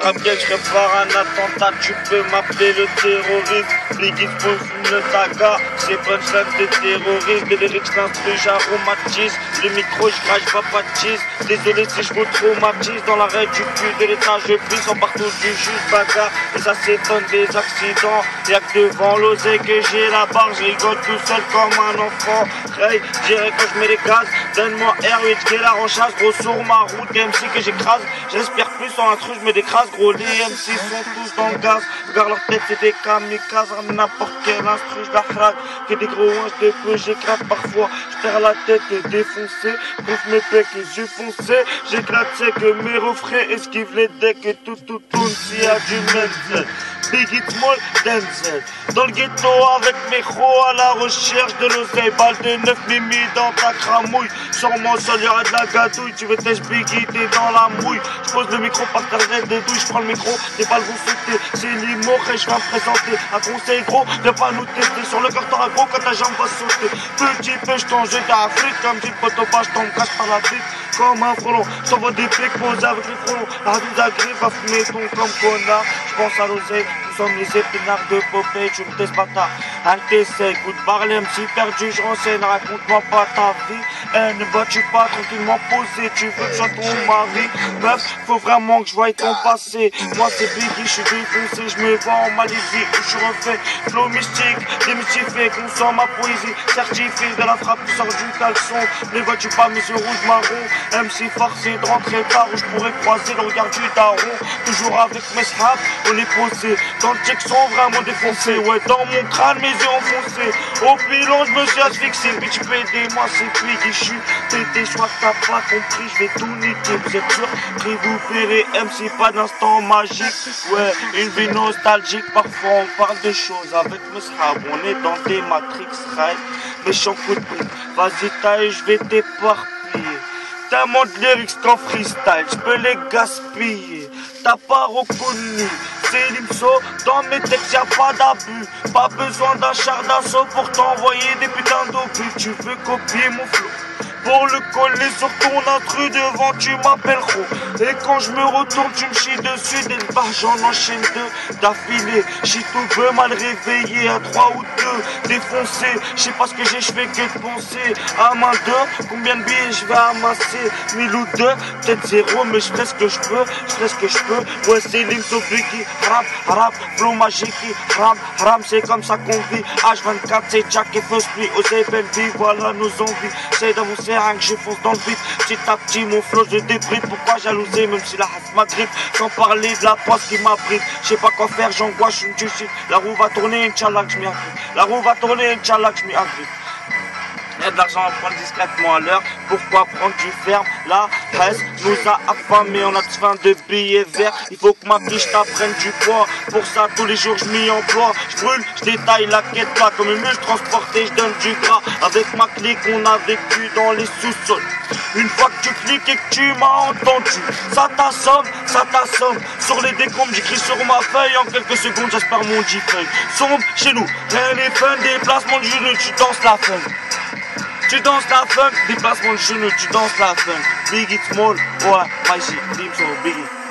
rap game, je prépare un attentat, tu peux m'appeler le terroriste. Biggie Smalls fume le taga, c'est punchline de terroriste. Des lyrics d'instru, j'aromatise. Le micro, je crache, baptise. Désolé si je vous traumatise. Dans l'arrêt du cul de l'état, je pisse en partout du juste bagarre. Et ça s'étonne des accidents. Y'a que devant l'osé que j'ai la barre, je rigole tout seul comme un enfant. Hey, j'irai quand je mets les gaz. Donne-moi R8 qui est la en chasse. Gros sur ma route, des MC que j'écrase. Je respire plus en intrus, je me décrase. Gros, les MC sont tous dans le gaz. Regarde leur tête, c'est des kamikazes. Ramène n'importe quel instru, je la frappe. Que des gros hanches de peu, j'écrase parfois. Je perds la tête défoncée. Pousse mes pecs, les yeux foncés. J'éclate, c'est que mes refrains esquivent les decks. Et tout tourne s'il y a du Menzel. Biggie Smalls, Denzel. Dans le ghetto avec mes crocs à la recherche de l'oseille. Balle de 9 mimi dans ta cramouille. Sur mon sol y'aura de la gadouille. Tu veux tèche Biggie, t'es dans la mouille. Je pose le micro par terre des douilles. Je prends le micro, des balles vont sauter. C'est l'imo et je viens me présenter. Un conseil gros, viens pas nous tester. Sur le cœur t'auras gros quand ta jambe va sauter. Petit peu je t'en jette à Afrique. Comme dit le poteau je t'en cache par la bite. Comme un frelon, j'envoie des pics posés avec les frelons. La vie d'agrive va fumer ton comme connard. Je pense à l'oseille. Nous sommes les épinards de Popeye, tu me testes bâtard. Un t'essaie, écoute, parler, MC perdu, je renseigne, raconte-moi pas ta vie. Eh, ne bats-tu pas tranquillement posé, tu veux que je sois ton mari. Meuf, faut vraiment que je voie ton passé. Moi c'est Biggie, je suis défoncé, je me vois en Malaisie où je suis refait. Flow mystique, démystifié, consomme ma poésie. Certifié de la frappe qui sort du caleçon. Ne vois-tu pas mes yeux rouges marron. MC forcé de rentrer tard où je pourrais croiser le regard du daron. Toujours avec mes snaps, on est posé. Dans le check sont vraiment défoncés. Ouais, dans mon crâne, mes yeux enfoncés. Au pilon, je me suis asphyxié. Bitch, PD-moi, c'est Biggie, je suis pété. Je crois que t'as pas compris, je vais tout niquer. Vous êtes sûr, pris vous verrez. MC, pas d'instant magique. Ouais, une vie nostalgique. Parfois, on parle de choses avec mes sables. On est dans des Matrix, right? Méchant coup de brique. Vas-y, taille, je vais t'éparpiller. Tellement de lyrics qu'en freestyle, je peux les gaspiller. T'as pas reconnu, c'est l'IMSO, dans mes textes y'a pas d'abus. Pas besoin d'un char d'assaut pour t'envoyer des putains d'obus. Tu veux copier mon flow pour le coller sur ton intrus devant, tu m'appelles gros. Et quand je me retourne, tu me chies dessus. Dès le bar, j'en enchaîne deux d'affilée. J'suis tout peu mal réveillé à 3 ou 2 défoncé. J'sais pas ce que j'ai, j'fais que de penser. À main 2, combien de billets je vais amasser? 1000 ou 2, peut-être 0, mais j'ferai ce que je peux. J'ferai ce que je peux. Ouais, c'est l'IMSO Biggie. Rap, flow magique. Ram, c'est comme ça qu'on vit. H24, c'est Jack et First Play. Osez belle vie, voilà nos envies. C'est d'avancer. Rien que je fonce dans le vide, petit à petit mon flow je débride. Pourquoi jalouser même si la race m'agrippe? Sans parler de la poste qui m'abrite. Je sais pas quoi faire, j'angoisse, je me tue. La roue va tourner, Inch'Allah que je m'y agrippe. La roue va tourner, Inch'Allah que je m'y agrippe. Il y a de l'argent à prendre discrètement à l'heure. Pourquoi prendre du ferme? La presse nous a affamés, on a faim de billets verts. Il faut que ma biche t'apprenne du poids. Pour ça tous les jours je m'y emploie. Je brûle, je détaille la quête là. Comme une mule transportée, je donne du gras. Avec ma clique on a vécu dans les sous-sols. Une fois que tu cliques et que tu m'as entendu, ça t'assomme. Sur les décombres j'écris sur ma feuille. En quelques secondes j'espère mon G-feuille. Sombre chez nous, rien n'est fun. Déplacement de genou, tu danses la fun. Tu danses la funk, déplacement de genou, tu danses la funk. Biggie Smalls, ouais, Maïsi, Biggie.